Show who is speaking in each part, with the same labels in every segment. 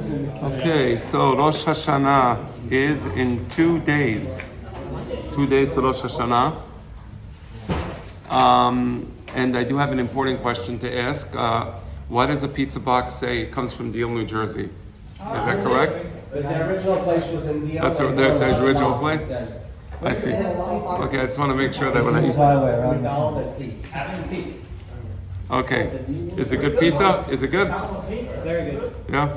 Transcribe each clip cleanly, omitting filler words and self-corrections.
Speaker 1: Okay, so Rosh Hashanah is in 2 days. 2 days to Rosh Hashanah. And I do have an important question to ask. Why does a pizza box say it comes from Deal, New Jersey? Is that correct?
Speaker 2: But the original place was in Deal.
Speaker 1: That's the original place? I see. Okay, I just want to make sure that when I eat. Okay, is it good pizza? Is it good?
Speaker 2: Very good.
Speaker 1: Yeah?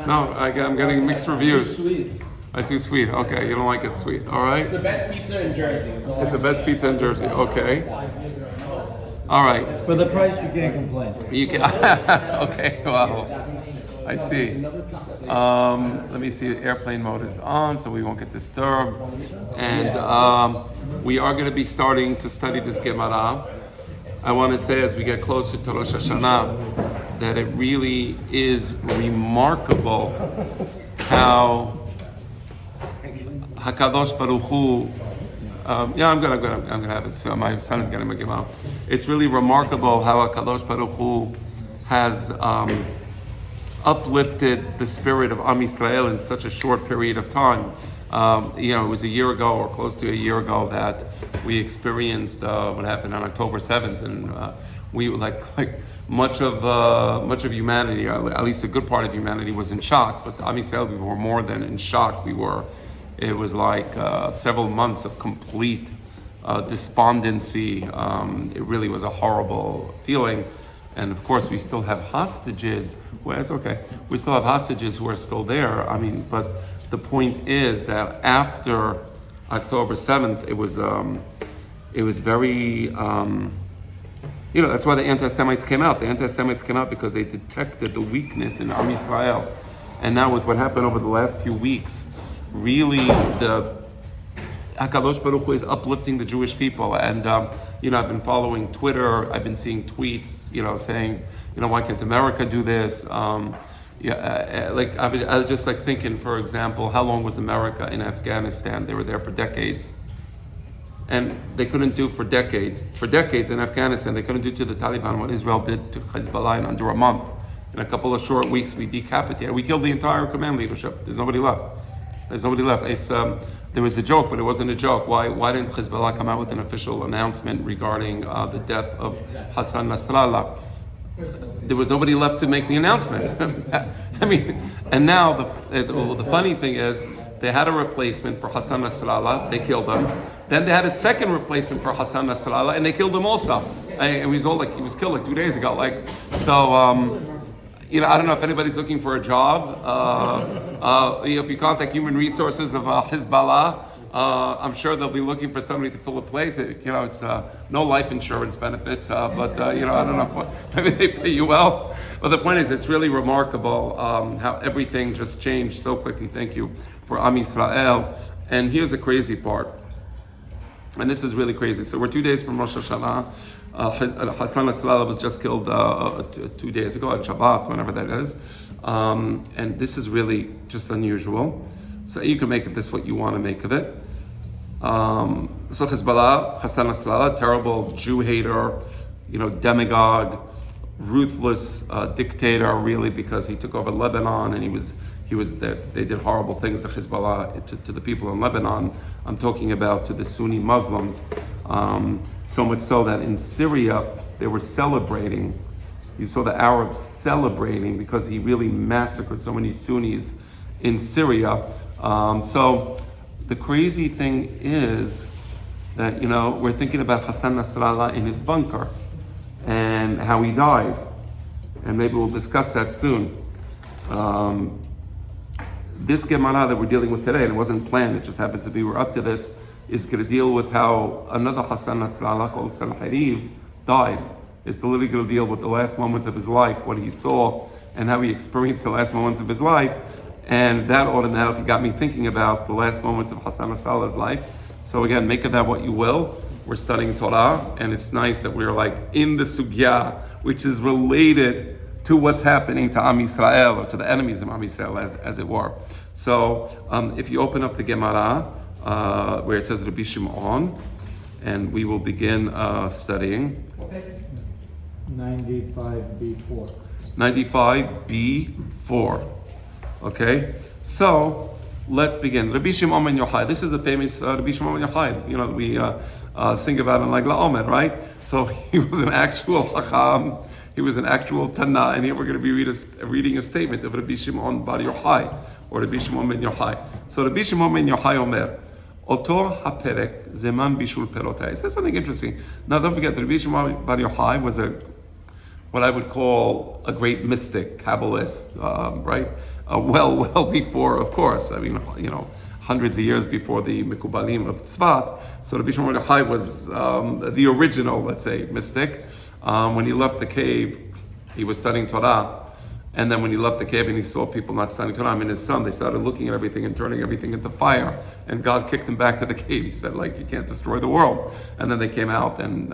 Speaker 1: No, I'm getting mixed reviews.
Speaker 2: Sweet.
Speaker 1: Too sweet. Okay, you don't like it sweet. All right.
Speaker 2: It's the best pizza in Jersey.
Speaker 1: It's the best pizza in Jersey. Okay. All right.
Speaker 3: For the price, you can't complain.
Speaker 1: You can. Okay. Wow. I see. Let me see. Airplane mode is on, so we won't get disturbed. And we are going to be starting to study this Gemara. I want to say, as we get closer to Rosh Hashanah, that it really is remarkable how Hakadosh Baruch Hu. Yeah, I'm gonna have it. So my son is getting my Gemara. It's really remarkable how Hakadosh Baruch Hu has uplifted the spirit of Am Yisrael in such a short period of time. It was a year ago or close to a year ago that we experienced what happened on October 7th, and we like much of humanity, at least a good part of humanity, was in shock. But Am Yisrael, we were more than in shock. It was like several months of complete despondency. It really was a horrible feeling. And of course, we still have hostages. Well, it's okay. We still have hostages who are still there. But the point is that after October 7th, it was very. That's why the anti-Semites came out. The anti-Semites came out because they detected the weakness in Am Yisrael. And now with what happened over the last few weeks, really the HaKadosh Baruch Hu is uplifting the Jewish people. And, I've been following Twitter. I've been seeing tweets, saying, why can't America do this? I was just thinking, for example, how long was America in Afghanistan? They were there for decades. And they couldn't do for decades in Afghanistan, they couldn't do to the Taliban what Israel did to Hezbollah in under a month. In a couple of short weeks, we decapitated. We killed the entire command leadership. There's nobody left. It's there was a joke, but it wasn't a joke. Why didn't Hezbollah come out with an official announcement regarding the death of Hassan Nasrallah? There was nobody left to make the announcement. And now the funny thing is, they had a replacement for Hassan Nasrallah. They killed him. Then they had a second replacement for Hassan Nasrallah, and they killed him also. And he was killed 2 days ago. I don't know if anybody's looking for a job. If you contact human resources of Hezbollah, I'm sure they'll be looking for somebody to fill a place. It's no life insurance benefits, but I don't know. Maybe they pay you well. But the point is, it's really remarkable how everything just changed so quickly. Thank you for Am Yisrael. And here's the crazy part. And this is really crazy. So we're 2 days from Rosh Hashanah. Hassan Nasrallah was just killed 2 days ago on Shabbat, whenever that is. And this is really just unusual. So you can make of this what you want to make of it. So Hezbollah, Hassan Nasrallah, terrible Jew hater, demagogue, ruthless dictator, really, because he took over Lebanon and he was there. They did horrible things to Hezbollah, to the people in Lebanon. I'm talking about to the Sunni Muslims. So much so that in Syria, they were celebrating. You saw the Arabs celebrating because he really massacred so many Sunnis in Syria. So the crazy thing is that, we're thinking about Hassan Nasrallah in his bunker and how he died. And maybe we'll discuss that soon. This Gemara that we're dealing with today, and it wasn't planned, it just happens to be we're up to this, is going to deal with how another Hassan Nasrallah called Sanhedrin died. It's literally going to deal with the last moments of his life, what he saw, and how he experienced the last moments of his life. And that automatically got me thinking about the last moments of Hassan Nasrallah's life. So again, make of that what you will. We're studying Torah, and it's nice that we're in the sugya, which is related to what's happening to Am Yisrael, or to the enemies of Am Yisrael, as it were. So if you open up the Gemara, where it says Rabbi Shimon, and we will begin studying.
Speaker 2: Okay.
Speaker 3: 95B4.
Speaker 1: 95B4. Okay, so let's begin. Rabbi Shimon ben Yochai. This is a famous Rabbi Shimon ben Yochai. You know, we sing about him like La'omer, right? So he was an actual Chacham. He was an actual Tana, and here we're going to be reading a statement of Rabbi Shimon bar Yochai, or Rabbi Shimon ben Yochai. So Rabbi Shimon ben Yochai Omer, Oto haperek zeman bishul perotay. It says something interesting. Now don't forget, Rabbi Shimon bar Yochai was what I would call a great mystic, Kabbalist, right? Well before, of course. I mean, you know, hundreds of years before the Mekubalim of Tzfat. So Rabbi Shimon bar Yochai was the original, let's say, mystic. When he left the cave, he was studying Torah. And then when he left the cave and he saw people not studying Torah, and his son, they started looking at everything and turning everything into fire. And God kicked them back to the cave. He said, like, you can't destroy the world. And then they came out and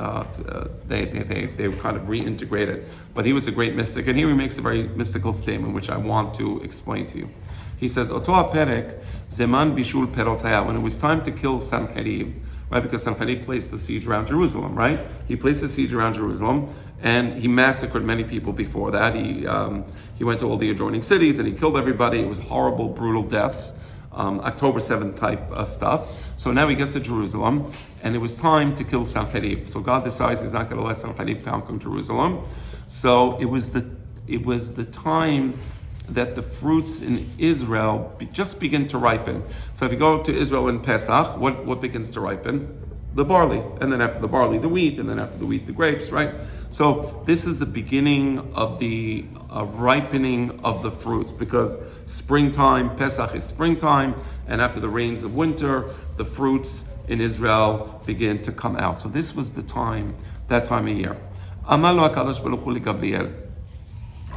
Speaker 1: they kind of reintegrated. But he was a great mystic. And here he makes a very mystical statement, which I want to explain to you. He says, Oto perek zeman bishul perotaya. When it was time to kill Sanhedrin, right? Because Sanhedrin placed the siege around Jerusalem, right? He placed the siege around Jerusalem, and he massacred many people before that. He went to all the adjoining cities and he killed everybody. It was horrible, brutal deaths, October 7th type stuff. So now he gets to Jerusalem, and it was time to kill Sanhedrin. So God decides He's not going to let Sanhedrin conquer Jerusalem. So it was the time that the fruits in Israel just begin to ripen. So if you go to Israel in Pesach, what begins to ripen? The barley, and then after the barley, the wheat, and then after the wheat, the grapes, right? So this is the beginning of the ripening of the fruits, because springtime, Pesach is springtime, and after the rains of winter, the fruits in Israel begin to come out. So this was that time of year. Amar lo HaKadosh Baruch Hu LeGabriel.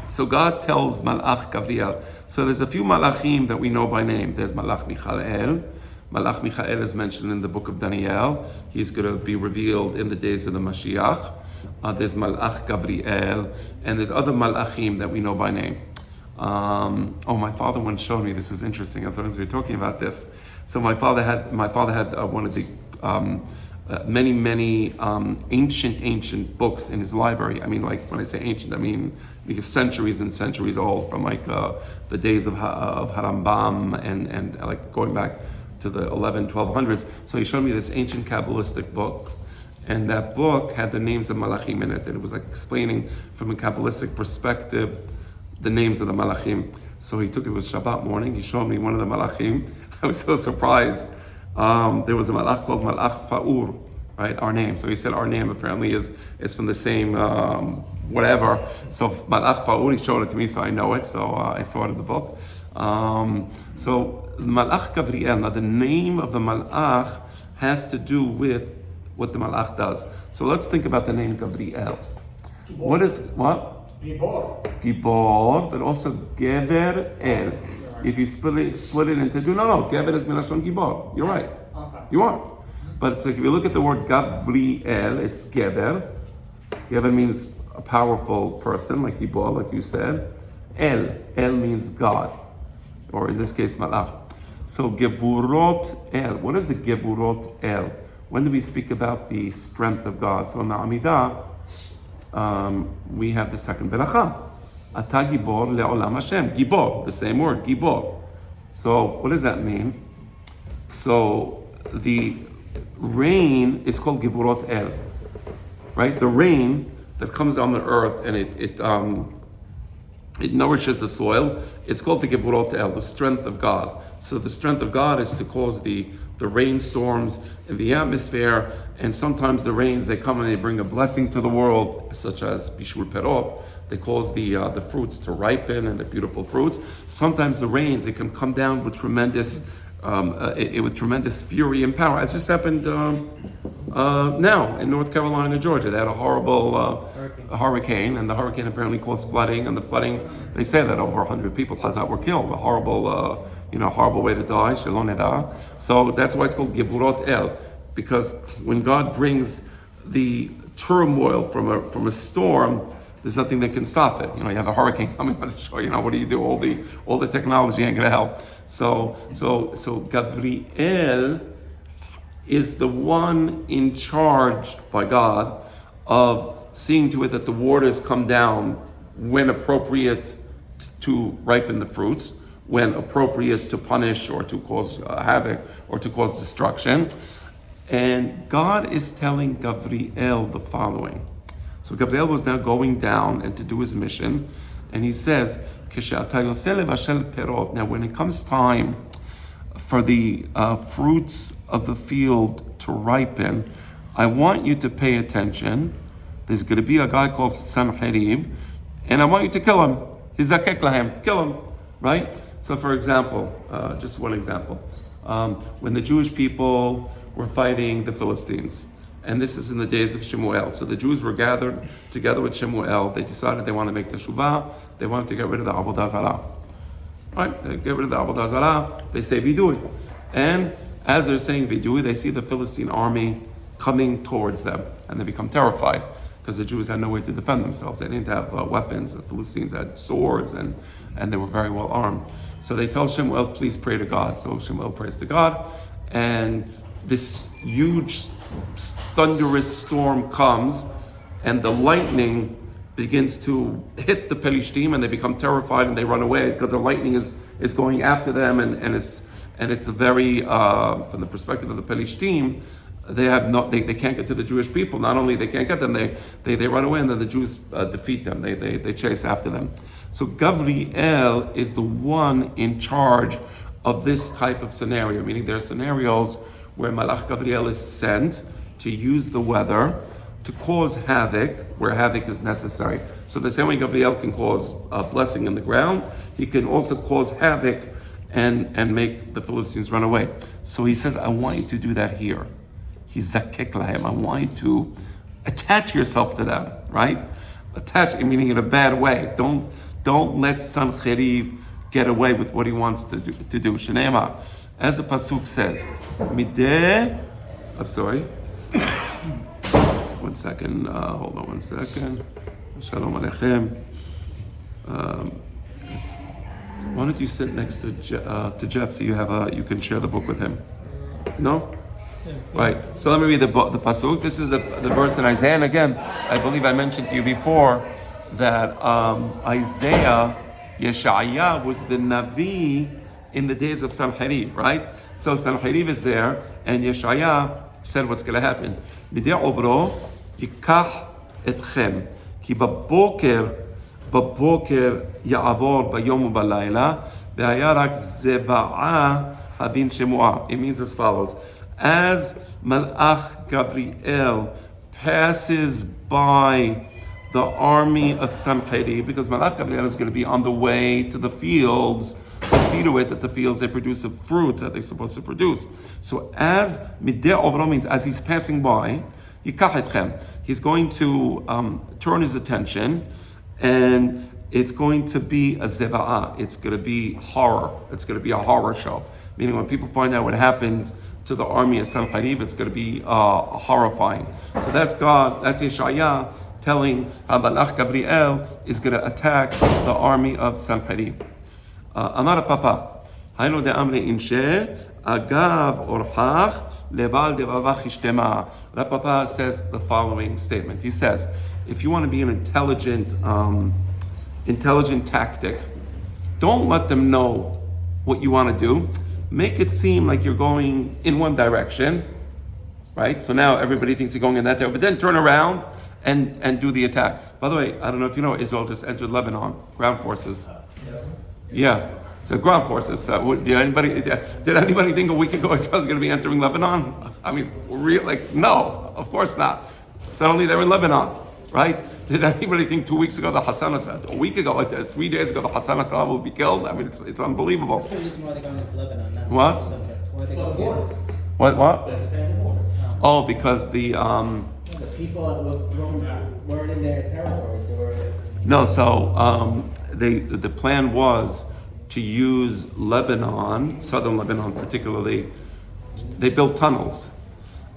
Speaker 1: So God tells Malach Gabriel. So there's a few Malachim that we know by name. There's Malach Michael. Malach Michael is mentioned in the book of Daniel. He's going to be revealed in the days of the Mashiach. There's Malach Gabriel, and there's other Malachim that we know by name. My father once showed me. This is interesting. As long as we're talking about this, so my father had one of the many ancient books in his library. I mean, like when I say ancient, I mean centuries and centuries old, from like the days of Harambam and like going back to the 1200s. So he showed me this ancient Kabbalistic book, and that book had the names of Malachim in it, and it was like explaining from a Kabbalistic perspective the names of the Malachim. So it was Shabbat morning. He showed me one of the Malachim. I was so surprised. There was a Malach called Malach Fa'ur, right? Our name. So he said our name apparently is from the same whatever. So Malach Fa'ur, he showed it to me, so I know it. So I saw it in the book. So Malach Gabriel. Now the name of the Malach has to do with what the Malach does. So let's think about the name Gabriel. What? Gibor, but also Gever El. If you split it into two, no, Gever is Milashon Gibor. You're right.
Speaker 2: Okay.
Speaker 1: You are. But it's like if you look at the word Gavriel, it's Gever. Gever means a powerful person, like Gibor, like you said. El means God, or in this case, Malach. So Gevurot El. What is the Gevurot El? When do we speak about the strength of God? So in the Amidah, we have the second beracha. Ata gibor le'olam Hashem. Gibor, the same word, gibor. So what does that mean? So the rain is called givurot el, right? The rain that comes on the earth and it nourishes the soil. It's called the givurot el, the strength of God. So the strength of God is to cause the rainstorms in the atmosphere, and sometimes the rains, they come and they bring a blessing to the world, such as bishul perot. They cause the fruits to ripen, and the beautiful fruits. Sometimes the rains, it can come down with tremendous fury and power. It just happened now in North Carolina, Georgia. They had a horrible hurricane, and the hurricane apparently caused flooding. And the flooding, they say that over 100 people were killed. A horrible, horrible way to die. Shalom Neda. So that's why it's called Givurot El, because when God brings the turmoil from a storm, there's nothing that can stop it. You have a hurricane coming on the shore. What do you do? All the technology ain't gonna help. So Gabriel is the one in charge by God of seeing to it that the waters come down when appropriate to ripen the fruits, when appropriate to punish or to cause havoc or to cause destruction. And God is telling Gabriel the following. So Gabriel was now going down and to do his mission, and he says, now when it comes time for the fruits of the field to ripen, I want you to pay attention. There's going to be a guy called Sanhedrin, and I want you to kill him. Hizakek lahem, kill him, right? So for example, just one example, when the Jewish people were fighting the Philistines, and this is in the days of Shemuel. So the Jews were gathered together with Shemuel. They decided they want to make teshuvah. They wanted to get rid of the Avodah Zarah. Right? They get rid of the Avodah Zarah. They say vidui. And as they're saying vidui, they see the Philistine army coming towards them. And they become terrified because the Jews had no way to defend themselves. They didn't have weapons. The Philistines had swords and they were very well armed. So they tell Shemuel, please pray to God. So Shemuel prays to God. And this huge thunderous storm comes, and the lightning begins to hit the Pelishtim, and they become terrified and they run away because the lightning is going after them, and it's a very from the perspective of the Pelishtim, they can't get to the Jewish people. Not only they can't get them, they run away, and then the Jews defeat them. They chase after them. So Gabriel is the one in charge of this type of scenario, meaning there are scenarios where Malach Gabriel is sent to use the weather to cause havoc where havoc is necessary. So the same way Gabriel can cause a blessing in the ground, he can also cause havoc and make the Philistines run away. So he says, I want you to do that here. He's zakek lahem. I want you to attach yourself to them, right? Attach, meaning in a bad way. Don't let Sanhedrin get away with what he wants to do. Shneima. As the pasuk says, mideh. I'm sorry. 1 second. Hold on 1 second. Shalom aleichem. Why don't you sit next to Jeff so you can share the book with him? No. Yeah. Right. So let me read the pasuk. This is the verse in Isaiah. And again, I believe I mentioned to you before that Isaiah, Yeshaya was the Navi in the days of Sanhedrin, right? So Sanhedrin is there, and Yeshaya said what's going to happen. Midei obro yikach etchem, ki baboker ya'avor bayom u'balayla, ve'haya rak zeva'a habin shemua. It means as follows: as Malach Gabriel passes by the army of Sanhedrin, because Malach Gabriel is going to be on the way to the fields to see to it that the fields they produce the fruits that they're supposed to produce. So as mideh ovro means as he's passing by, yikach etchem, he's going to turn his attention, and it's going to be a zeva'ah. It's going to be horror. It's going to be a horror show. Meaning when people find out what happened to the army of Sanhedrin, it's going to be horrifying. So that's God, that's Yeshaya telling how Malach Gabriel is going to attack the army of Sanhedrin. Amar Papa, Hayno de Amre Inshe, Agav Orhach, Lebal Devavach Ishtema. Papa says the following statement. He says, if you want to be an intelligent tactic, don't let them know what you want to do. Make it seem like you're going in one direction, right? So now everybody thinks you're going in that direction, but then turn around and do the attack. By the way, I don't know if you know, Israel just entered Lebanon, ground forces. Yeah, so ground forces. Did anybody think a week ago Israel was going to be entering Lebanon? I mean, no, of course not. Suddenly they're in Lebanon, right? Did anybody think 2 weeks ago a week ago, 3 days ago, the Hassan al-Salam would be killed? I mean, it's unbelievable.
Speaker 2: What's the reason why they're going into Lebanon? That's
Speaker 1: what?
Speaker 2: The subject. Why are they going there?
Speaker 1: What?
Speaker 2: That's no.
Speaker 1: Oh, because the
Speaker 2: people weren't in their territories. They were.
Speaker 1: No, so the plan was to use Lebanon, southern Lebanon particularly. They built tunnels,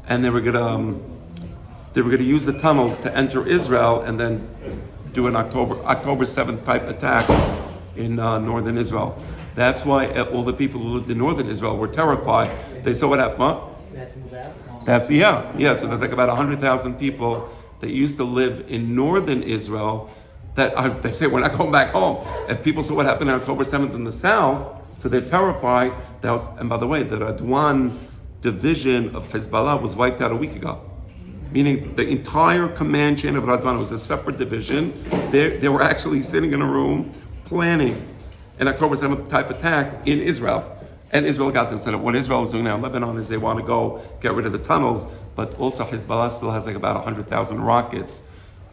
Speaker 1: and they were gonna use the tunnels to enter Israel and then do an October 7th type attack in northern Israel. That's why all the people who lived in northern Israel were terrified. They saw what happened. Huh? That's yeah. So there's like about 100,000 people that used to live in northern Israel that they say we're not going back home. If people saw what happened on October 7th in the south, So they're terrified. And by the way, the Radwan division of Hezbollah was wiped out a week ago. Meaning the entire command chain of Radwan was a separate division. They were actually sitting in a room planning an October 7th type attack in Israel. And Israel got them set up. What Israel is doing now in Lebanon is they want to go get rid of the tunnels, but also Hezbollah still has like about 100,000 rockets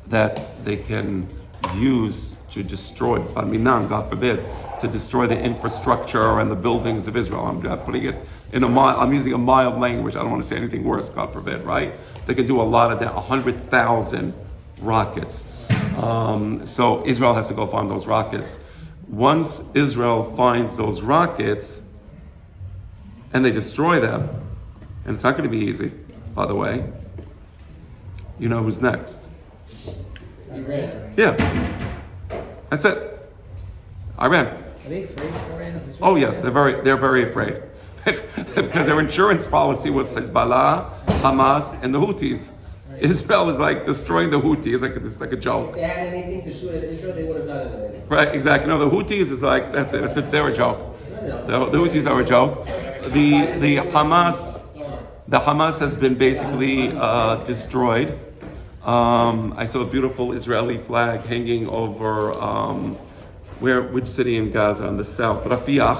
Speaker 1: that they can use to destroy, God forbid, to destroy the infrastructure and the buildings of Israel. I'm putting it in I'm using a mild language. I don't want to say anything worse, God forbid, right? They can do a lot of that, 100,000 rockets. So Israel has to go find those rockets. Once Israel finds those rockets and they destroy them, and it's not going to be easy, by the way, you know who's next?
Speaker 2: Iran.
Speaker 1: Yeah, that's it. Iran.
Speaker 2: Are they afraid of Iran?
Speaker 1: Oh yes, they're very afraid because their insurance policy was Hezbollah, Hamas, and the Houthis. Right. Israel is like destroying the Houthis. It's like a joke.
Speaker 2: If they had anything to shoot at Israel, they would have done it already.
Speaker 1: Right, exactly. No, the Houthis is like that's it. It's if they're a joke. The Houthis are a joke. The Hamas has been basically destroyed. I saw a beautiful Israeli flag hanging over which city in Gaza in the south? Rafiah,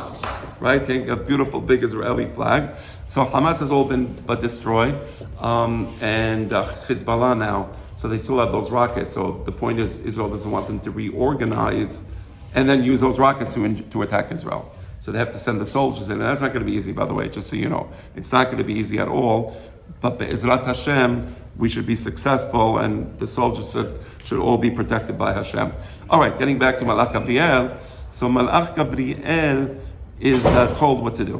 Speaker 1: right? Hanging a beautiful big Israeli flag. So Hamas has all been destroyed, and Hezbollah now. So they still have those rockets. So the point is, Israel doesn't want them to reorganize and then use those rockets to attack Israel. So they have to send the soldiers in, and that's not going to be easy, by the way, just so you know. It's not going to be easy at all, but Be'ezrat Hashem, we should be successful, and the soldiers should all be protected by Hashem. All right, getting back to Malach Gabriel. So Malach Gabriel is told what to do.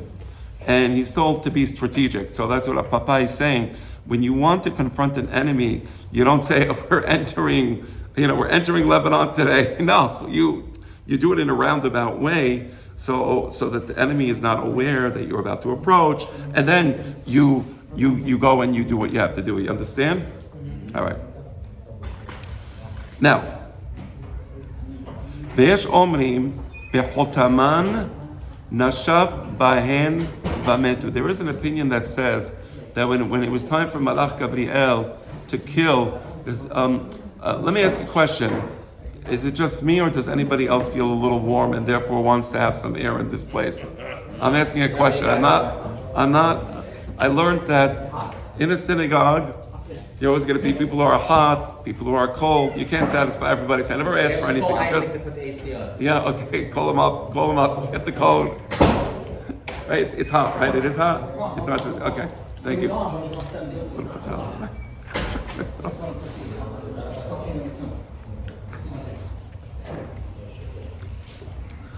Speaker 1: And he's told to be strategic. So that's what our Papa is saying. When you want to confront an enemy, you don't say, we're entering Lebanon today. No, you do it in a roundabout way, so that the enemy is not aware that you're about to approach, and then you go and you do what you have to do. You understand? All right. Now, Ve'esh omrim bechotaman nashaf bahen vametu. There is an opinion that says that when it was time for Malach Gabriel to kill, let me ask you a question. Is it just me, or does anybody else feel a little warm and therefore wants to have some air in this place? I'm asking a question. I learned that in a synagogue, you're always going to be people who are hot, people who are cold. You can't satisfy everybody. So I never ask for anything. Yeah, okay, call them up, get the code. Right, it's hot, right? It is hot? It's not just, okay, thank you.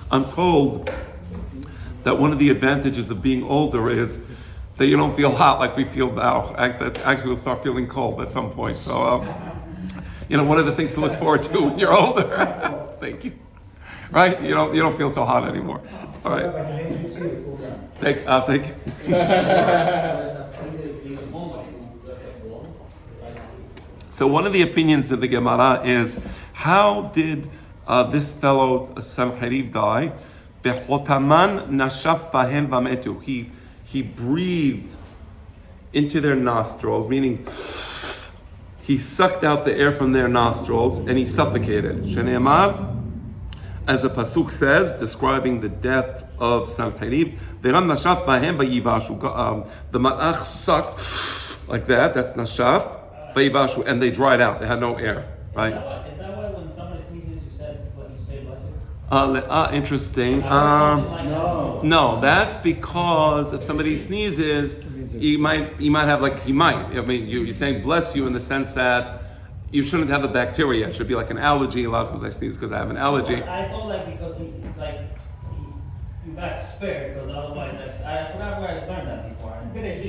Speaker 1: I'm told that one of the advantages of being older is that you don't feel hot like we feel now. Actually, we'll start feeling cold at some point. So, one of the things to look forward to when you're older. Thank you. Right? You don't feel so hot anymore. All right. Thank you. So one of the opinions of the Gemara is, how did this fellow Sanhedrin die? Bechotaman nashaf bahen vametu. He breathed into their nostrils, meaning he sucked out the air from their nostrils and he suffocated. Shene'emar, as the pasuk says, describing the death of Sanhedrin, Ve'ram nashaf bahen vayivashu. The malach sucked like that. That's nashaf vayivashu, and they dried out. They had no air. Right?
Speaker 3: Is that why when somebody sneezes, you say blessed?
Speaker 1: Interesting. No, that's because if somebody sneezes, he might have I mean, you're saying bless you in the sense that you shouldn't have the bacteria. It should be like an allergy. A lot of times I sneeze because I have an allergy.
Speaker 3: I thought because you got spared, because otherwise I forgot where I learned that before.
Speaker 4: They used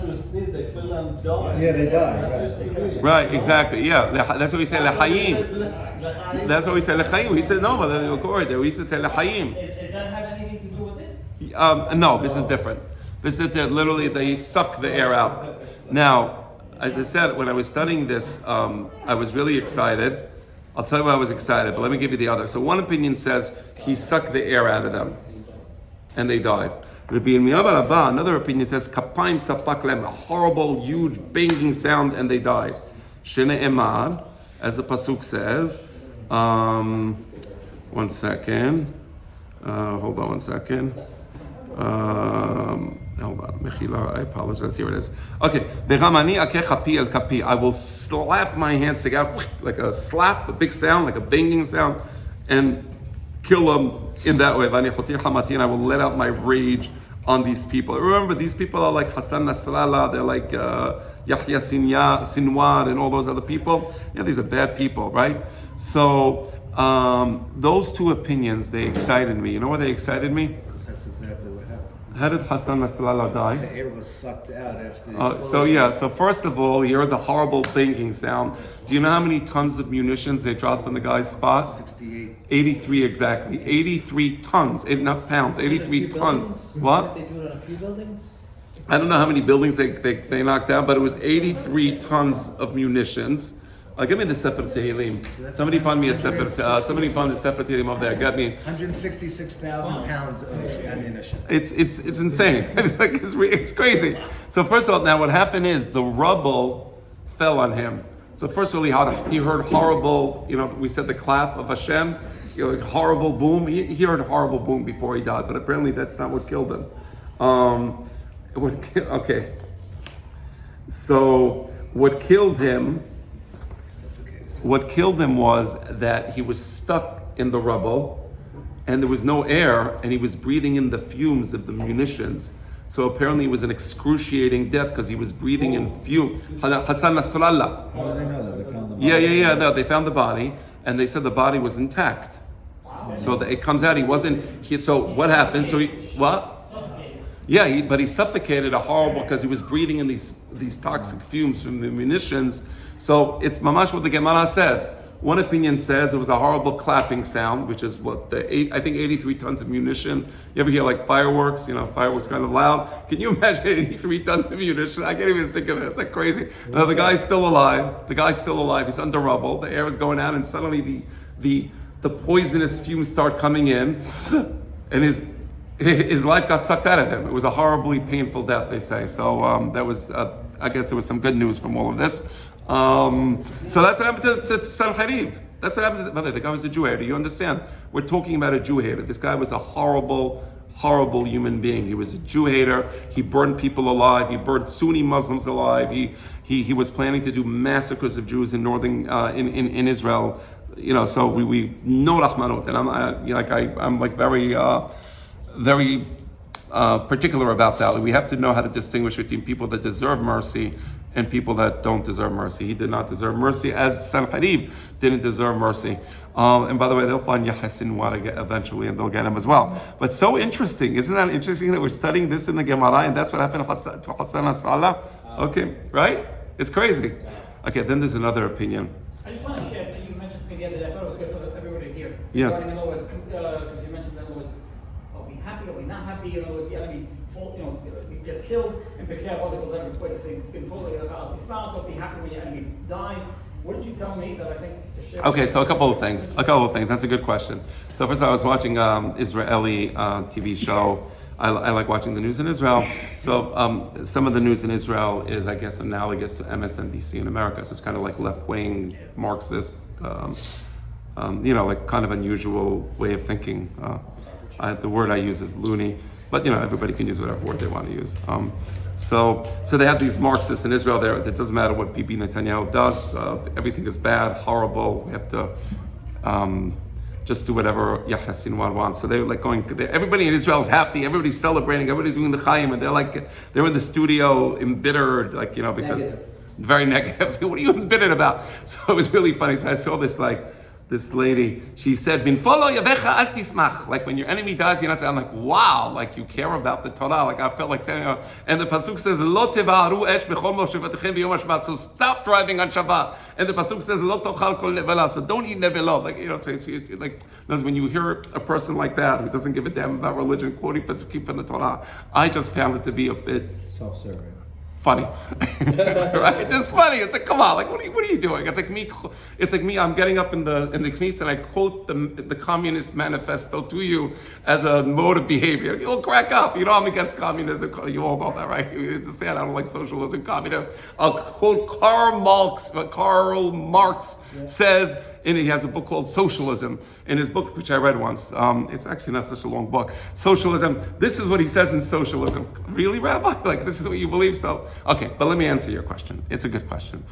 Speaker 4: to sneeze, they fell and die.
Speaker 2: Yeah, they die.
Speaker 1: Right, exactly. Yeah, that's what we say lechayim. That's what we say lechayim. He said no, but of course we used to say lechayim.
Speaker 3: Does that have anything to do with this?
Speaker 1: No, this is different. This is literally they suck the air out. Now, as I said, when I was studying this, I was really excited. I'll tell you why I was excited, but let me give you the other. So one opinion says he sucked the air out of them, and they died. Another opinion says kapayim sapak lem, a horrible, huge banging sound, and they died. Shene emar, as the pasuk says. 1 second. Hold on 1 second. Hold on, Mechila, I apologize. Here it is. Okay, I will slap my hands together like a slap, a big sound, like a banging sound, and kill them in that way. And I will let out my rage on these people. Remember, these people are like Hassan Nasrallah, they're like Yahya Sinwar, and all those other people. Yeah, these are bad people, right? So those two opinions, they excited me. You know why they excited me?
Speaker 5: Because that's exactly what happened.
Speaker 1: How did Hassan Nasrallah die?
Speaker 5: The air was sucked out after the explosion.
Speaker 1: So first of all, you heard the horrible banging sound. Do you know how many tons of munitions they dropped on the guy's spot?
Speaker 5: 68.
Speaker 1: 83 exactly. 83 tons, not pounds, 83 tons. What?
Speaker 2: Did they do it on a few buildings?
Speaker 1: I don't know how many buildings they knocked down, but it was 83 tons of munitions. Give me the Sefer Tehillim. Somebody find me a Sefer. Somebody find the Sefer Tehillim over there. Get me.
Speaker 5: 166,000 pounds of ammunition.
Speaker 1: It's insane. It's crazy. So first of all, now what happened is the rubble fell on him. So first of all, he heard horrible. We said the clap of Hashem. Horrible boom. He heard a horrible boom before he died, but apparently that's not what killed him. Okay. So what killed him? What killed him was that he was stuck in the rubble, and there was no air, and he was breathing in the fumes of the munitions. So apparently it was an excruciating death because he was breathing in fumes. Hassan Nasrallah.
Speaker 5: How do they know that? They found the body?
Speaker 1: Yeah. No, they found the body, and they said the body was intact. So it comes out he wasn't. So what happened? So what? Yeah, but he suffocated horrible because he was breathing in these toxic fumes from the munitions. So it's mamash what the Gemara says. One opinion says it was a horrible clapping sound, which is what I think 83 tons of munition. You ever hear like fireworks? Fireworks kind of loud. Can you imagine 83 tons of munition? I can't even think of it. It's like crazy. Now the guy's still alive. He's under rubble. The air is going out, and suddenly the poisonous fumes start coming in, and his life got sucked out of him. It was a horribly painful death, they say. So that was, I guess there was some good news from all of this. So that's what happened to Sanhedrin. That's what happened to the guy was a Jew hater. You understand? We're talking about a Jew hater. This guy was a horrible human being. He was a Jew hater. He burned people alive. He burned Sunni Muslims alive. He was planning to do massacres of Jews in northern in Israel. So we know Rahmanut, and I'm like very particular about that. We have to know how to distinguish between people that deserve mercy and people that don't deserve mercy. He did not deserve mercy, as Sanhedrin didn't deserve mercy. And by the way, they'll find Yahasin eventually, and they'll get him as well. But so interesting, isn't that interesting that we're studying this in the Gemara, and that's what happened to Hassan Nasrallah? Okay, right? It's crazy. Okay, then there's another opinion.
Speaker 3: I just want to share that you mentioned to me the other day. I thought it was good for everybody to hear.
Speaker 1: Yes.
Speaker 3: Because you mentioned that it was, are we happy? Are we not happy? The enemy, he gets killed, and be careful because that it's way to say, don't be happy when your enemy dies. What did you tell me that I think to share? Okay,
Speaker 1: so a couple of things. That's a good question. So first, I was watching Israeli TV show. I like watching the news in Israel. So some of the news in Israel is, I guess, analogous to MSNBC in America. So it's kind of like left-wing Marxist, like kind of unusual way of thinking. The word I use is loony, but everybody can use whatever word they want to use. So they have these Marxists in Israel there. It doesn't matter what Bibi Netanyahu does. Everything is bad, horrible. We have to just do whatever Yahya Sinwar wants. So they're like everybody in Israel is happy. Everybody's celebrating. Everybody's doing the Chaim, and they're in the studio embittered, because
Speaker 2: negative.
Speaker 1: Very negative. So what are you embittered about? So it was really funny. So I saw this lady, she said, "Bin follow yavecha al tismach." Like when your enemy dies, you're not saying, I'm like, wow, like you care about the Torah. Like I felt like saying, and the pasuk says, "Lo tevaru esh bechol moshevatechem v'yom Shabbat." So stop driving on Shabbat. And the pasuk says, "Lo tochal kol nevela." So don't eat nevelot. So when you hear a person like that who doesn't give a damn about religion quoting pasukim from the Torah, I just found it to be a bit
Speaker 5: Self-serving.
Speaker 1: funny, right? Just funny. It's like, come on, like what are you doing? It's like me. I'm getting up in the knesset and I quote the Communist Manifesto to you as a mode of behavior. You'll crack up. You know I'm against communism. You all know that, right? You understand I don't like socialism, communism. I'll quote Karl Marx. What Karl Marx says. And he has a book called Socialism. In his book, which I read once, it's actually not such a long book. Socialism. This is what he says in Socialism. Really, Rabbi? Like this is what you believe? So, okay. But let me answer your question. It's a good question.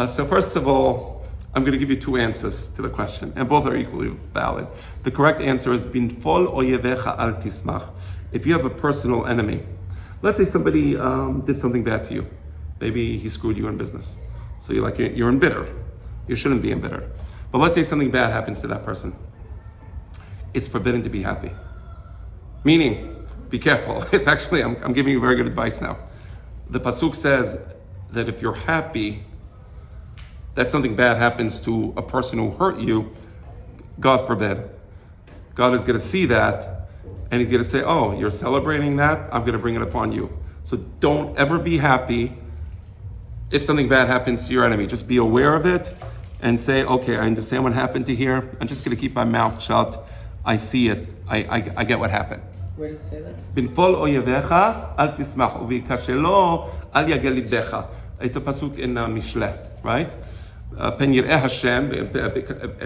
Speaker 1: So first of all, I'm going to give you two answers to the question, and both are equally valid. The correct answer is binfol oyevecha al tismach. If you have a personal enemy, let's say somebody did something bad to you. Maybe he screwed you in business. So you're embittered. You shouldn't be embittered. But let's say something bad happens to that person. It's forbidden to be happy. Meaning, be careful. It's actually, I'm giving you very good advice now. The pasuk says that if you're happy, that something bad happens to a person who hurt you, God forbid. God is going to see that, and He's going to say, oh, you're celebrating that? I'm going to bring it upon you. So don't ever be happy if something bad happens to your enemy. Just be aware of it, and say, okay, I understand what happened to here. I'm just going to keep my mouth shut. I see it. I get what happened.
Speaker 2: Where does it say that?
Speaker 1: Binfol oyevecha al tismach uvikashelo al yagel libdecha. It's a pasuk in Mishle, right? Pen yireh Hashem, at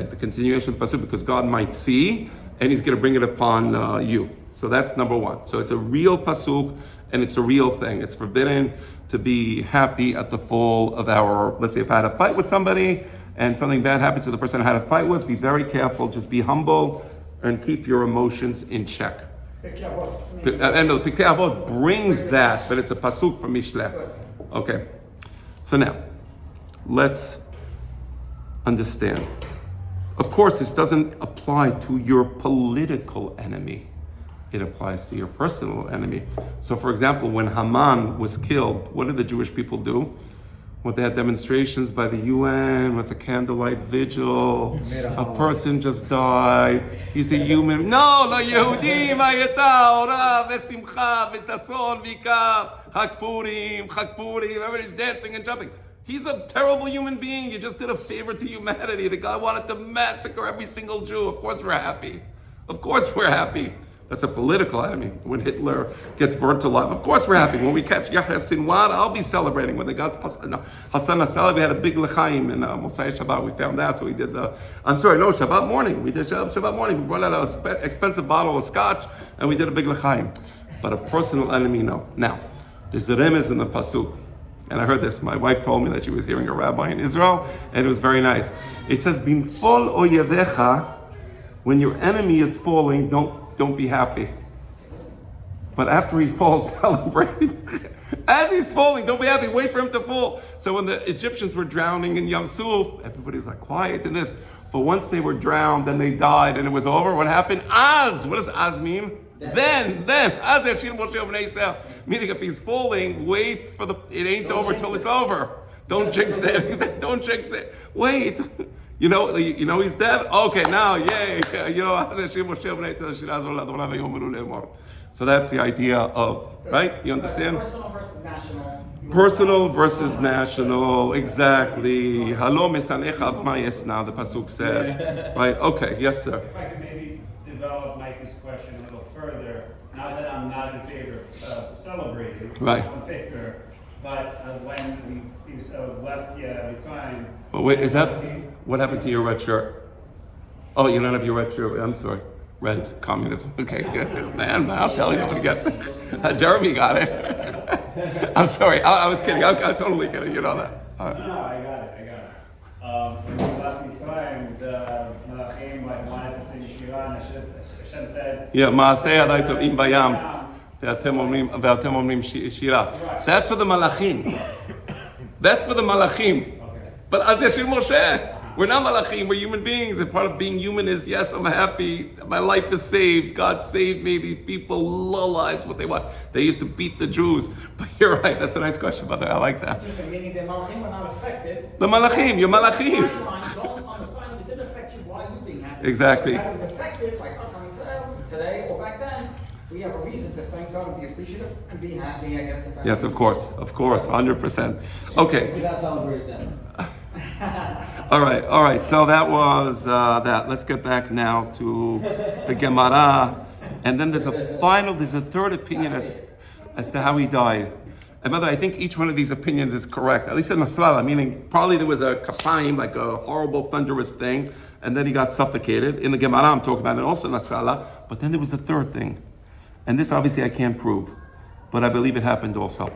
Speaker 1: the continuation of the pasuk, because God might see, and He's going to bring it upon you. So that's number one. So it's a real pasuk, and it's a real thing. It's forbidden to be happy at the fall of our, let's say if I had a fight with somebody, and something bad happened to the person I had a fight with, be very careful, just be humble and keep your emotions in check. And the Pirkei Avot brings that, but it's a pasuk from Mishleh. Okay, so now, let's understand. Of course, this doesn't apply to your political enemy. It applies to your personal enemy. So for example, when Haman was killed, what did the Jewish people do? When they had demonstrations by the UN with the candlelight vigil, a person just died. He's a human. No, Yehudim, hayata, ora, vesimcha, vesason, vikar, Chag Purim, everybody's dancing and jumping. He's a terrible human being. You just did a favor to humanity. The guy wanted to massacre every single Jew. Of course we're happy. Of course we're happy. That's a political enemy. When Hitler gets burnt alive, of course we're happy. When we catch Yahya Sinwar, I'll be celebrating. When they got Hassan Nasrallah, we had a big l'chaim in Mosai Shabbat. We found that, so we did Shabbat morning. We did Shabbat morning. We brought out an expensive bottle of scotch, and we did a big l'chaim. But a personal enemy, no. Now, there's a remez in the pasuk, and I heard this. My wife told me that she was hearing a rabbi in Israel, and it was very nice. It says, "Binfol oyevecha," when your enemy is falling, don't be happy. But after he falls, celebrate. As he's falling, don't be happy. Wait for him to fall. So when the Egyptians were drowning in Yam Suf, everybody was like quiet in this. But once they were drowned and they died and it was over, what happened? Az. What does Az mean? Then. Az Yashir Moshe Bnei Yisrael. Meaning if he's falling, wait for it ain't over till it's over. Don't jinx it. He said, don't jinx it. Wait. You know he's dead? Okay, now, yay. So that's the idea of, right? You understand?
Speaker 3: Personal versus national.
Speaker 1: Personal versus national, exactly. Halo mesanecha v'mayes now, the pasuk says. Right, okay, yes sir.
Speaker 6: If I could maybe develop Mike's question a little further, not that I'm not in favor of celebrating,
Speaker 1: Right.
Speaker 6: I'm in favor, but when we left Mitzrayim.
Speaker 1: Well, wait, is that, what happened to your red shirt? Oh, you don't have your red shirt, I'm sorry. Red communism, okay, good. Man, I'll tell you, nobody gets it. Jeremy got it. I'm sorry, I was kidding, I'm totally kidding, you know that.
Speaker 6: No, I got it. When we left Mitzrayim, the Malachim wanted to sing Shira, and Hashem said,
Speaker 1: Yeah, Maaseh Adai Tovim Bayam. Ve'atem omrim shira. That's for the malachim. That's for the malachim.
Speaker 6: okay.
Speaker 1: But as Yashir Moshe, we're not malachim, we're human beings. And part of being human is, yes, I'm happy, my life is saved, God saved me, these people lies what they want. They used to beat the Jews. But you're right, that's a nice question, brother, I like that.
Speaker 3: Meaning the malachim were not affected.
Speaker 1: The malachim, you're malachim.
Speaker 3: Don't on the side, it didn't affect you while you being happy.
Speaker 1: Exactly.
Speaker 3: That was affected, like us on Israel, today or back then. we have a reason to thank God and be appreciative and be happy, I guess.
Speaker 1: Yes, of course, 100%. Okay.
Speaker 2: Without celebrating that.
Speaker 1: All right. So that was that. Let's get back now to the Gemara, and then there's a third opinion as to how he died. And by the way, I think each one of these opinions is correct. At least in Nasrallah, meaning probably there was a kapayim, like a horrible thunderous thing, and then he got suffocated. In the Gemara, I'm talking about it also in Nasrallah. But then there was a third thing, and this obviously I can't prove, but I believe it happened also.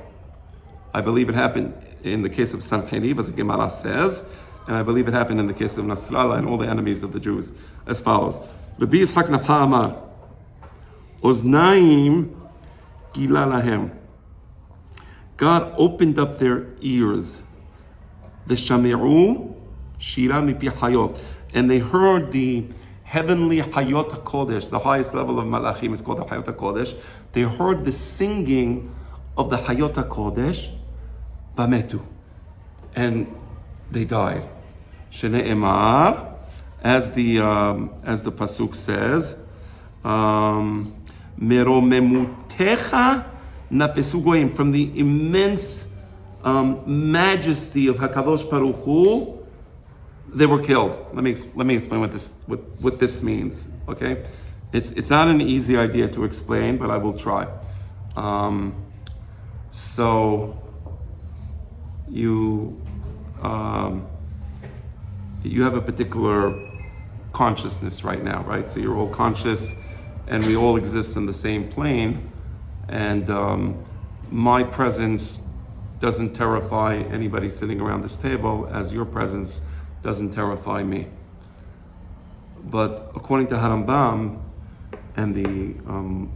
Speaker 1: I believe it happened in the case of Sanhedrin, as the Gemara says, and I believe it happened in the case of Nasrallah and all the enemies of the Jews, as follows. Rabbi Yitzchak Napa Amar, Oznaim Gila Lahem. God opened up their ears. V'shami'u shira mipi hayot. And they heard the heavenly Hayot HaKodesh, the highest level of Malachim is called the Hayot HaKodesh. They heard the singing of the Hayot HaKodesh, Bametu. And they died. Shene'emar, as the Pasuk says, Meromemutecha nafesu goyim, from the immense majesty of Hakadosh Baruch Hu, they were killed. Let me explain what this means. Okay, it's not an easy idea to explain, but I will try. So you have a particular consciousness right now, right? So you're all conscious, and we all exist in the same plane. And my presence doesn't terrify anybody sitting around this table as your presence doesn't terrify me. But according to Harambam and the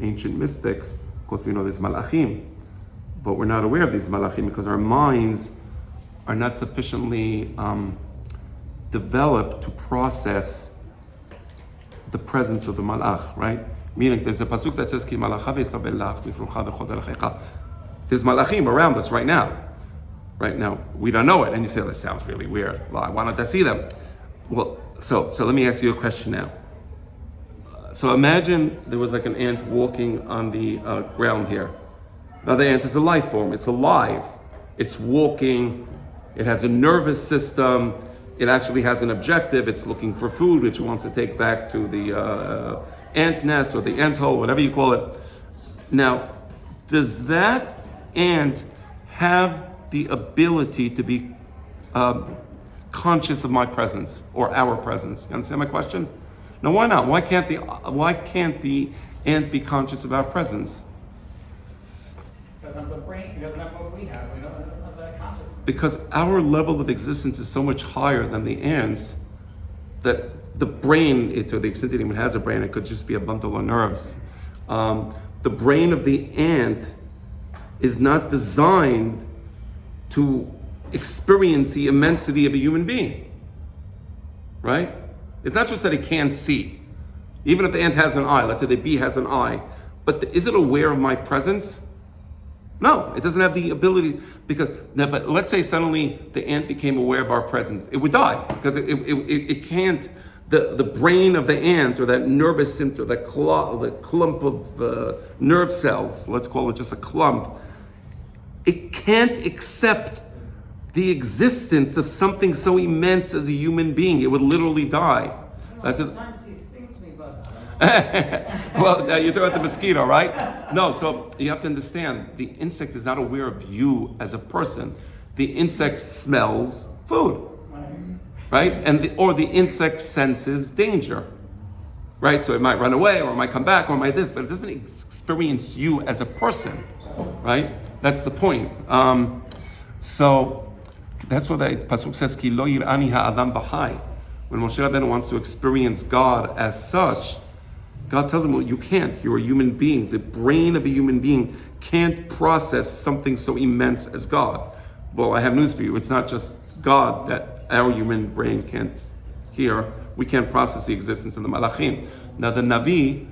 Speaker 1: ancient mystics, of course we know there's malachim, but we're not aware of these malachim because our minds are not sufficiently developed to process the presence of the malach, right? Meaning there's a pasuk that says, Ki malacha v'yisabelach v'yifrucha v'chod elechecha. There's malachim around us right now. Right now, we don't know it. And you say, that sounds really weird. Well, why don't I see them? Well, so let me ask you a question now. So imagine there was like an ant walking on the ground here. Now the ant is a life form. It's alive. It's walking. It has a nervous system. It actually has an objective. It's looking for food, which it wants to take back to the ant nest or the ant hole, whatever you call it. Now, does that ant have the ability to be conscious of my presence or our presence? You understand my question? Now, why not? Why can't the ant be conscious of our presence?
Speaker 3: Because of the brain, he doesn't have what we have. We don't have that consciousness.
Speaker 1: Because our level of existence is so much higher than the ants that the brain, to the extent it even has a brain, it could just be a bundle of nerves. The brain of the ant is not designed to experience the immensity of a human being, right? It's not just that it can't see. Even if the ant has an eye, let's say the bee has an eye, but is it aware of my presence? No, it doesn't have the ability, but let's say suddenly the ant became aware of our presence. It would die, because it can't, the brain of the ant, or that nervous center, the clump of nerve cells, let's call it just a clump, it can't accept the existence of something so immense as a human being. It would literally die.
Speaker 3: Sometimes he stings me, but I don't know.
Speaker 1: Well, you're talking about the mosquito, right? No, so you have to understand, the insect is not aware of you as a person. The insect smells food, right? Or the insect senses danger, right? So it might run away, or it might come back, or it might this, but it doesn't experience you as a person, right? That's the point. So that's what the pasuk says, Ki lo yir'ani ha'adam b'chai. When Moshe Rabbeinu wants to experience God as such, God tells him, well, you can't. You're a human being. The brain of a human being can't process something so immense as God. Well, I have news for you. It's not just God that our human brain can't hear. We can't process the existence of the malachim. Now, the Navi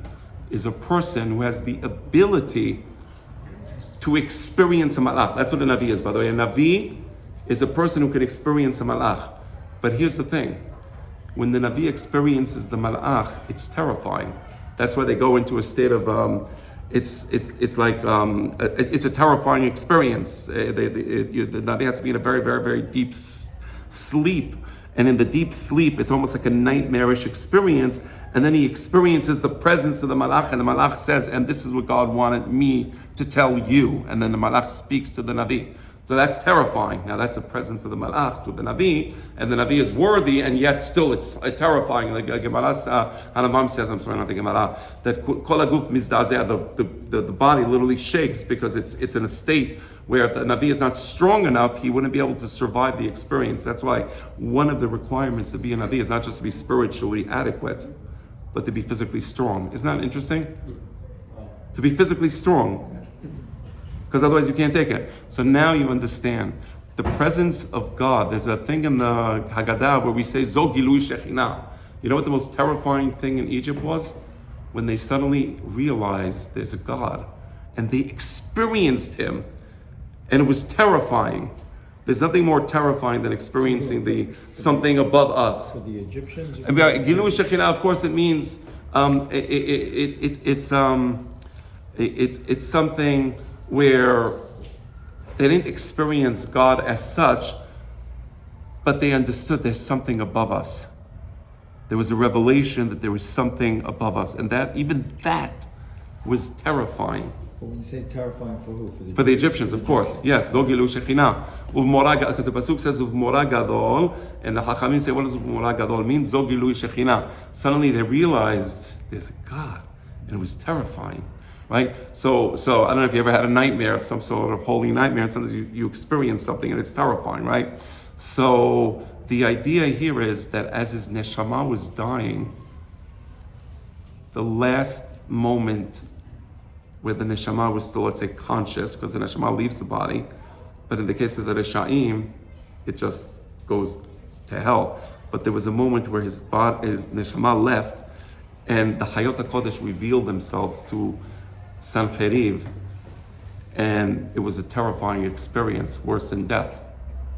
Speaker 1: is a person who has the ability to experience a malach. That's what a Navi is, by the way. A Navi is a person who can experience a malach. But here's the thing. When the Navi experiences the malach, it's terrifying. That's why they go into a state of it's like it's a terrifying experience. The Navi has to be in a very, very, very deep sleep, and in the deep sleep, it's almost like a nightmarish experience. And then he experiences the presence of the Malach, and the Malach says, "And this is what God wanted me to tell you." And then the Malach speaks to the Navi. So that's terrifying. Now that's the presence of the Malach to the Navi, and the Navi is worthy, and yet still it's terrifying. Like Gemara Hanamam says, I'm sorry, not the Gemara, that Kol Haguf Mizdazeh, the body literally shakes because it's in a state where if the Navi is not strong enough, he wouldn't be able to survive the experience. That's why one of the requirements to be a Navi is not just to be spiritually adequate, but to be physically strong. Isn't that interesting? To be physically strong. Because otherwise you can't take it. So now you understand the presence of God. There's a thing in the Haggadah where we say Zo Gilui Shekhinah. You know what the most terrifying thing in Egypt was? When they suddenly realized there's a God, and they experienced Him, and it was terrifying. There's nothing more terrifying than experiencing something above us.
Speaker 5: For the Egyptians?
Speaker 1: And Gilui Shekhinah, of course, it means it's something where they didn't experience God as such, but they understood there's something above us. There was a revelation that there was something above us, and even that was terrifying.
Speaker 5: But when you say terrifying, for who?
Speaker 1: For the Egyptians, of course. Yes, Lo Gilu Shekhinah. Because the pasuk says Uvmora Gadol, and the Chachamim say, what does Uvmora Gadol mean? Zo Gilu Shekhinah. Suddenly they realized there's a God, and it was terrifying. Right? So I don't know if you ever had a nightmare of some sort of holy nightmare, and sometimes you experience something and it's terrifying, right? So the idea here is that as his neshama was dying, the last moment where the neshama was still, let's say, conscious, because the neshama leaves the body, but in the case of the Reshaim, it just goes to hell. But there was a moment where his neshama left, and the Hayot HaKodesh revealed themselves to Sanhedrin, and it was a terrifying experience, worse than death.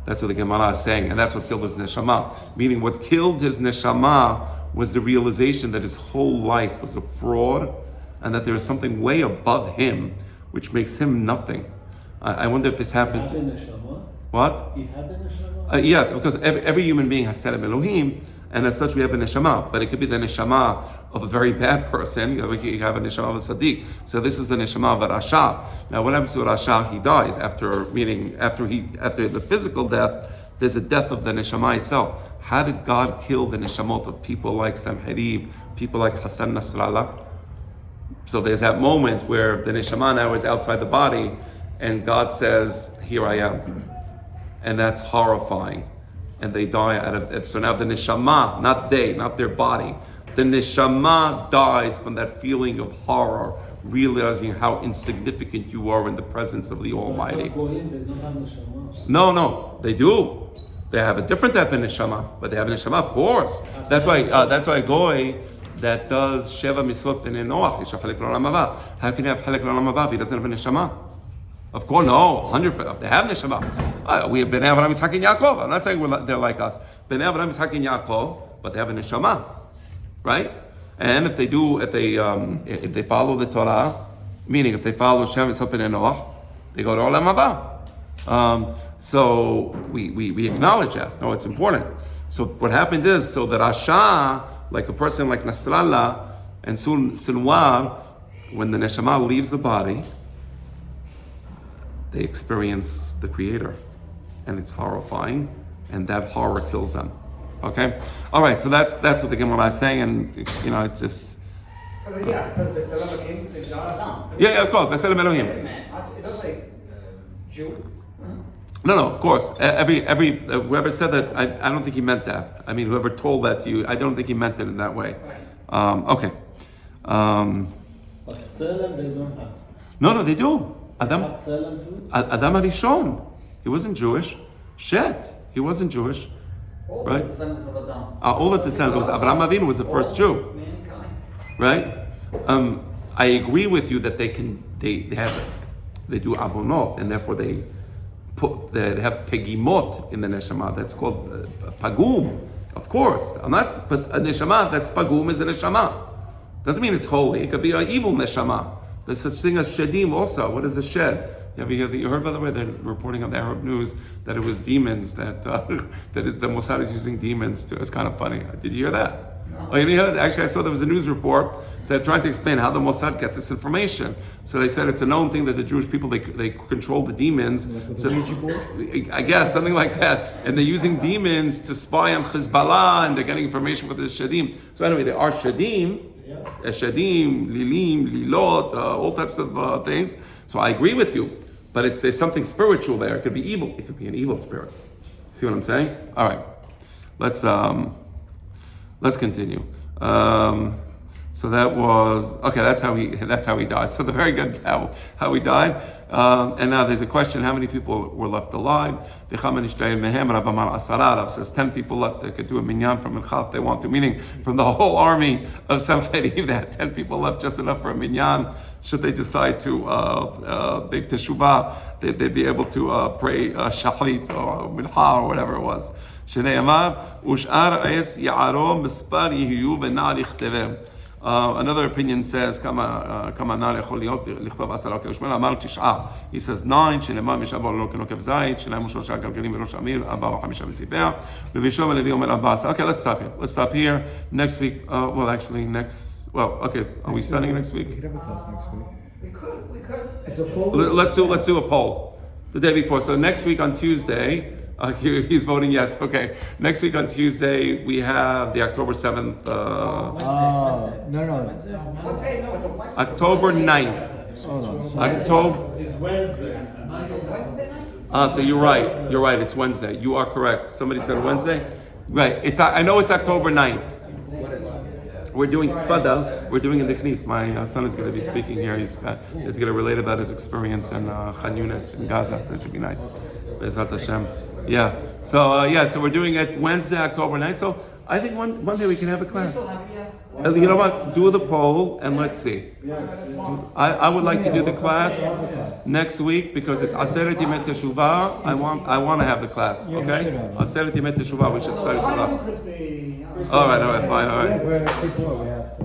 Speaker 1: That's what the Gemara is saying, and that's what killed his neshama. Meaning, what killed his neshama was the realization that his whole life was a fraud, and that there is something way above him, which makes him nothing. I wonder if this happened.
Speaker 4: He had the neshama?
Speaker 1: What?
Speaker 4: He had the neshama?
Speaker 1: Yes, because every human being has Tzelem Elohim, and as such we have a neshama, but it could be the neshama of a very bad person. You have a neshama of a tzaddik. So this is the neshama of a rasha. Now what happens to a rasha? He dies after the physical death. There's a death of the neshama itself. How did God kill the neshamot of people like Sanhedrin, people like Hassan Nasrallah? So there's that moment where the neshama now is outside the body, and God says, "Here I am," and that's horrifying. And they die out of it. So now the neshama, not their body, the neshama dies from that feeling of horror, realizing how insignificant you are in the presence of the Almighty.
Speaker 4: They don't have neshama.
Speaker 1: No, they do. They have a different type of neshama, but they have a neshama, of course. That's why a goy that does Sheva Mitzvot B'nei Noach, is Chalek L'Olam Haba. How can you have Chalek L'Olam Haba if he doesn't have a neshama? Of course, no, 100%. They have neshama. We have Bnei Avraham, Yitzchak, and Yaakov. I'm not saying they're like us. Bnei Avraham, Yitzchak, and Yaakov, but they have a neshama, right? And if they follow the Torah, meaning if they follow Shem Mitzvot B'nei Noach, they go to Olam Haba. So we acknowledge that. No, it's important. So what happened is, so that Rasha, like a person like Nasrallah and Sinwar, when the neshama leaves the body, they experience the Creator, and it's horrifying, and that horror kills them. Okay, all right. So that's what the Gemara is saying, and it just.
Speaker 3: Because it says B'Tselem Elohim, it's God Adam.
Speaker 1: Yeah, of course, B'Tselem Elohim.
Speaker 3: It doesn't say Jew.
Speaker 1: No, of course. Every whoever said that, I don't think he meant that. I mean, whoever told that to you, I don't think he meant it in that way. Okay.
Speaker 4: But Tzelem they don't have.
Speaker 1: No, they do.
Speaker 4: Adam Tzelem too?
Speaker 1: Adam Arishon, he wasn't Jewish. Shet, he wasn't Jewish.
Speaker 3: All
Speaker 1: right?
Speaker 3: the descendants of Adam.
Speaker 1: All the descendants. Avraham Avinu was the first Jew.
Speaker 3: Mankind.
Speaker 1: Right? I agree with you that they do avonot, and therefore they have pegimot in the neshama. That's called pagum. Of course, but a neshama that's pagum is a neshama. Doesn't mean it's holy. It could be an evil neshama. There's such thing as shedim also. What is a shed? You heard, by the way, they're reporting on the Arab news that it was demons that the Mossad is using demons to. It's kind of funny. Did you hear that? Oh, you know, actually, I saw there was a news report that tried to explain how the Mossad gets this information. So they said it's a known thing that the Jewish people they control the demons. So, I guess something like that, and they're using demons to spy on Hezbollah, and they're getting information with the Shadim. So anyway, there are Shadim, Shadim, Lilim, Lilot, all types of things. So I agree with you, but there's something spiritual there. It could be evil. It could be an evil spirit. See what I'm saying? All right, let's continue. So that was okay. That's how he died. So the very good how he died. And now there's a question: how many people were left alive? Rav says 10 people left. They could do a minyan from Mincha if they want to. Meaning from the whole army of Sanhedrin, they had 10 people left, just enough for a minyan. Should they decide to make teshuvah, they'd be able to pray shachrit or mincha or whatever it was. Another opinion says, he says 9, okay, let's stop here. Next week, okay, are we studying next
Speaker 5: We
Speaker 1: week?
Speaker 5: could have a class next week.
Speaker 3: We could.
Speaker 4: It's a poll.
Speaker 1: Let's do a poll the day before. So next week on Tuesday, he's voting yes. Okay. Next week on Tuesday, we have the October 7th,
Speaker 5: No.
Speaker 3: What day? No, it's a Wednesday.
Speaker 1: October 9th. October.
Speaker 4: It's Wednesday.
Speaker 3: Wednesday night?
Speaker 1: So you're right. It's Wednesday. You are correct. Somebody said Wednesday? Right. I know it's October 9th. We're doing Tfada. We're doing in the Knis. My son is going to be speaking here. He's going to relate about his experience in Khan Yunis in Gaza. So it should be nice. Bezat Hashem. Yeah. So so we're doing it Wednesday, October 9th. So I think one day we can have a class. You know what? Do the poll and let's see. I would like to do the class next week because it's Aseret Yemei Teshuvah. I want to have the class. Okay? Aseret Yemei Teshuvah. We should study for that. All right. Fine. All right.
Speaker 5: We're people, we have to.